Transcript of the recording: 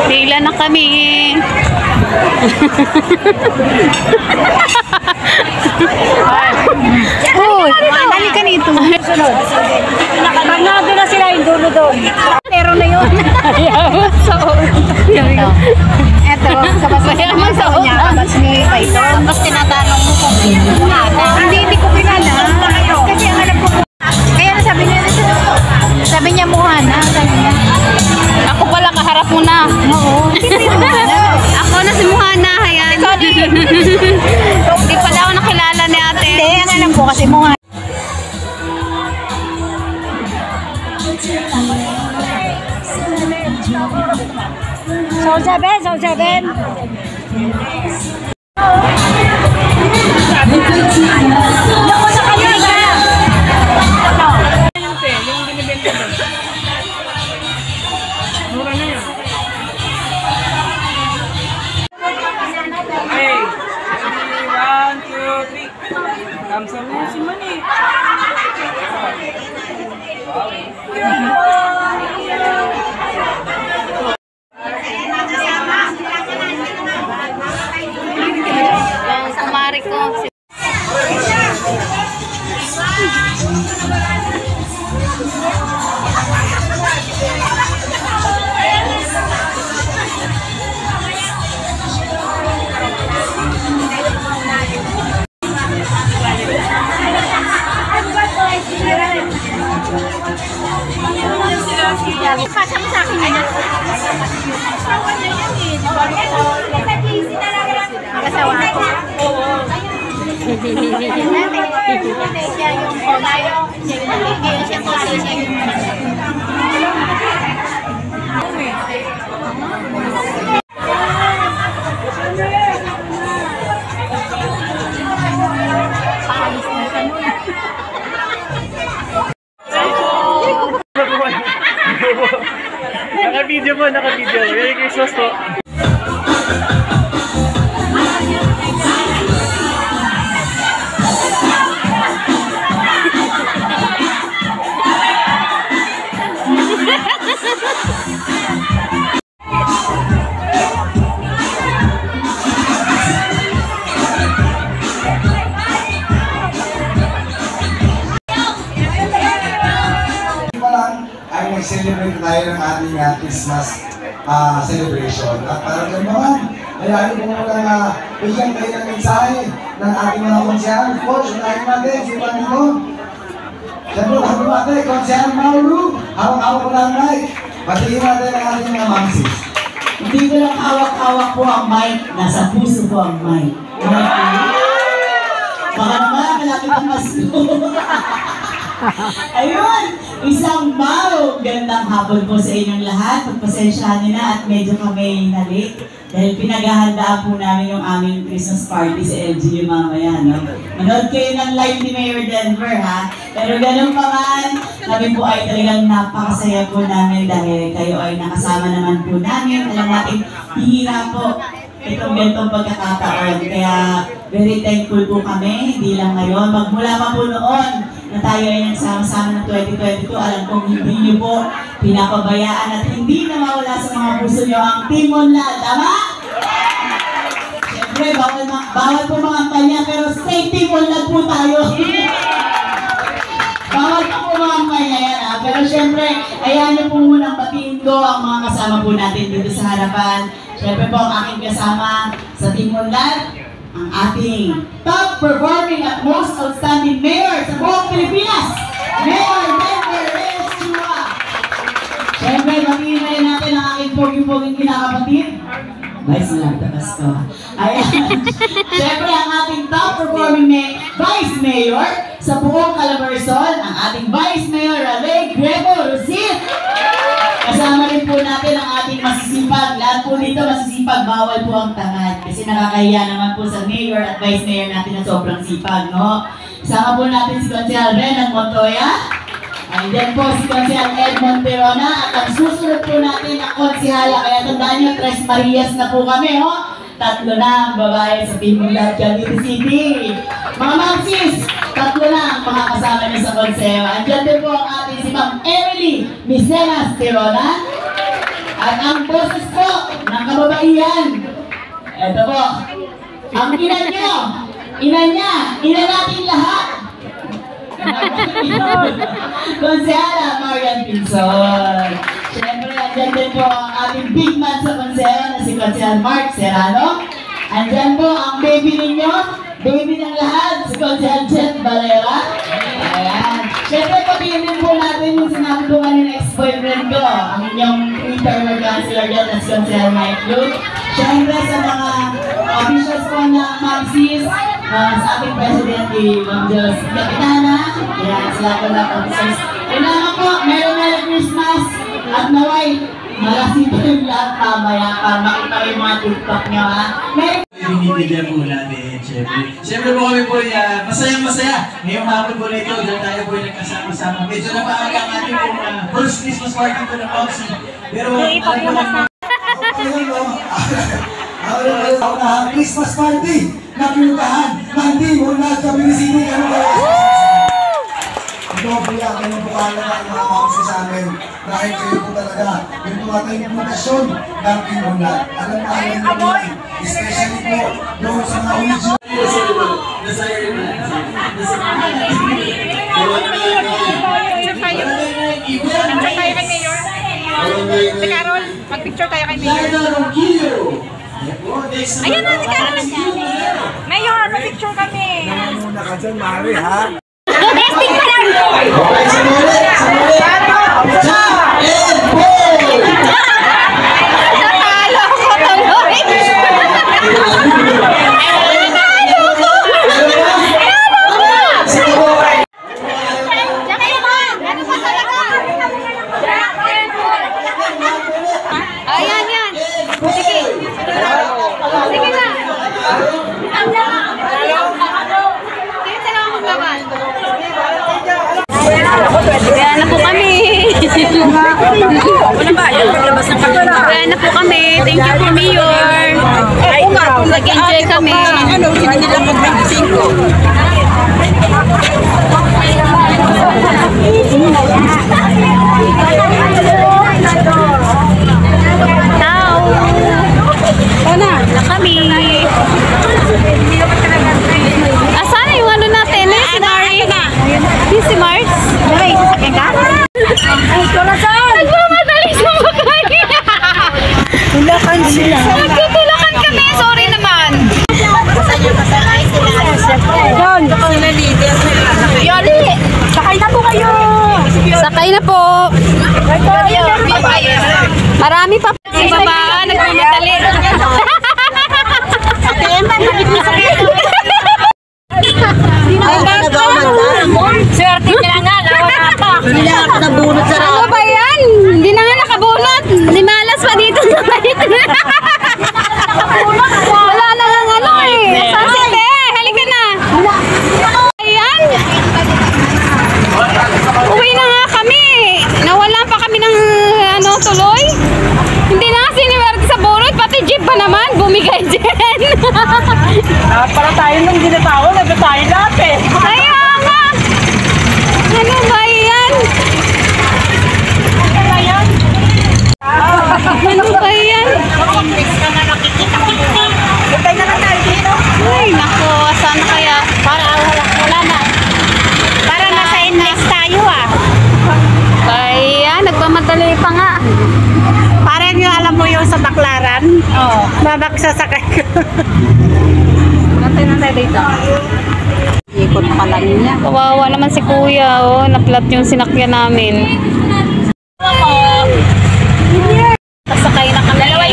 Pila na kami. Uy, dali ka nito. Sunod. Pag nandun na sila, yung dulo doon. Pero na yun. Eto, kabasayan mo sa niya, kabas ni Paito. Tapos tinatanong mo kung hindi ko pinala. Kasi ang alam ko, kaya sabi niya, sabi niya mukha na. Ako pala kaharap mo na. Oo. Ako na si Muhana, ayan. Hindi pala ako nakilala ni ate. Hindi, ang alam ko kasi mukha. Soul 7, Soul 7. Loko sa kanya ka. Yung binibenta doon. Mura na yun. Hey, 1, 2, 3. Kamsa mo si Mani. Yung kumari ko. Pasa mo sa akin yun. Mag-asawa ako. Siya yung konayo. Siya yung kasi siya yung Naka-video po, naka-video. Merry Christmas po. Ay nag-celebrate tayo ng ating Christmas celebration. At para naman, ayahin ko muna bigyan kayo ng mensahe ng ating mga konsyal. Coach, unahin natin si Panito. Siyempre, lahat natin, konsyal Maulu, hawak-hawak ko lang mic. Patigin natin ang ating mga mamsis. Hindi ko lang hawak-hawak po ang mic, nasa puso po ang mic. Baka naman, malapit ang masko. Ayun! Isang gandang hapon po sa inyong lahat. Pagpasensyahan nyo na at medyo kami nalik. Dahil pinaghahandaan po namin yung aming Christmas party sa LGU mamaya, no? Manood kayo ng live ni Mayor Denver, ha? Pero ganun pa man, kami po ay talagang napakasaya po namin dahil kayo ay nakasama naman po namin. Alam natin, hihira po itong gantong pagkakataon. Kaya very thankful po kami, hindi lang ngayon. Magmula pa po noon na tayo ay nagsama-sama ng 2022, alam kong hindi niyo po pinapabayaan at hindi na mawala sa mga puso niyo ang Team Monlad. Tama? Siyempre, bawal po mga kanya, pero stay Team Monlad po tayo. Bawal pa po mga kanya yan, ha? Pero siyempre, ayahan niyo po munang patiin ko ang mga kasama po natin dito sa harapan. Siyempre po ang aking kasama sa Team Monlad, ang ating top performing at most outstanding mayor sa buong Pilipinas, Mayor Denver Reyes Chua. Siyempre, batiin na rin natin ang aking pogi-poging kinakapatid. Vice lang, tapas ko. Ayan. Siyempre, ang ating top performing Vice Mayor sa buong Calabarzon, ang ating Vice Mayor Ray Grego Rosin. Kasama rin po natin ang ating masisipag. Lahat po dito masisipag, bawal po ang tamad. Kasi nakakahiya naman po sa mayor at vice mayor natin na sobrang sipag, no? Kasama po natin si Consejal Renan Montoya. Ayan po si Consejal Ed Monterona. At ang susunod po natin ang konsehala. Kaya tandaan nyo, Tres Marias na po kami, ho? Tatlo na ang babae sa Team Monlad, Cavite City. Mga mamsis, tatlo na ang mga kasama niyo sa konseho. Andiyan din po ang ating si Ma'am Emily Misenas Tirona. At ang boses po ng kababaihan. Ito po. Ang ina nyo, ina niya, ina natin lahat. Konsehara Marian Pinson. Siyempre, andyan din po ang ating big man sa konsehara na si Konsehal Mark Serrano. Andyan po ang baby ninyo, baby ng lahat, si Konsehal Jet Valera. Ayan. Siyempre, pagkinin po natin yung sinabi ko kanina ex-boyfriend ko, ang inyong retired counselor dyan na si Konsehal Mike Luke. Siyempre, sa mga officials po na Maxis, sa ating presidente, Ma'am Diyos Kapitana, yan, sila po na officers. Kailangan po, Merry Christmas at naway, malasito yung lahat mamaya para makita ko yung mga TikTok nyo, ha? Binibigyan po natin, syempre. Syempre po kami po masayang-masaya. Ngayong hapon po nito, dyan tayo po yung nagkasama-sama. Medyo na maaga ang ating pong first Christmas party po ng Oxy. Pero alam po naman, Christmas party na pinuntahan ng Team Unlad Cavite City. Ito po yung aking bukalan ng mga kapsa sa amin. Dahil kayo po talaga yung tumatay ng pundasyon ng Team Unlad. Alam na alam nyo po, especially po doon sa mga original. Carol, mag-picture tayo kay Mayor. Ayun na, si Carol. Mayor, mag-picture kami. Muna ka dyan, Mari, ha? Testing pa lang! okay, samulit! Jump and pull! Natalo ko tuloy. Ayan, yan. Sige. Sige na. Sige na ako maglaban. Ayan na po kami. Ayan na po kami. Thank you po, Mayor. Nag-enjoy kami. Tao. Na kami. Asan yung ano natin? Si Mari? Si Mars? Ay, sasakyan ka? Nagmamadali sumakay. Tulakan sila. Nagtutulakan kami. Sorry naman. Doon, sila leader. Yoli, sakay na po kayo. Sakay na po. Marami pa. Si baba, nagmamadali. Ate Emma, nakit mo sakit. Swerte nila nga, lawa pa. Hindi ako nabunot sa Ano ba yan? Hindi na nga nakabunot. Limalas pa dito sa bait. Wala na nga ano eh. Sasite, halika na. Ayan. Uwi na nga kami. Nawala pa kami ng ano, tuloy. Hindi na kasi niwerte sa burot. Pati jeep pa naman. Bumigay dyan. para tayo nung ginatawa, nagtatay lahat eh. Kaya nga. Ano ba yan? Ano ba yan? Hintay na lang tayo dito. Ay, naku. Saan kaya? Para wala na. Para nasa index tayo ah. Kaya, nagmamadali pa nga. Parang yung alam mo yung sa baklaran. Oo. Mabagsasakay ko. Nantay na tayo dito. Ikot pa lang niya. Kawawa naman si kuya, oh. Naplat yung sinakyan namin. Pasakay na kami. Dalawa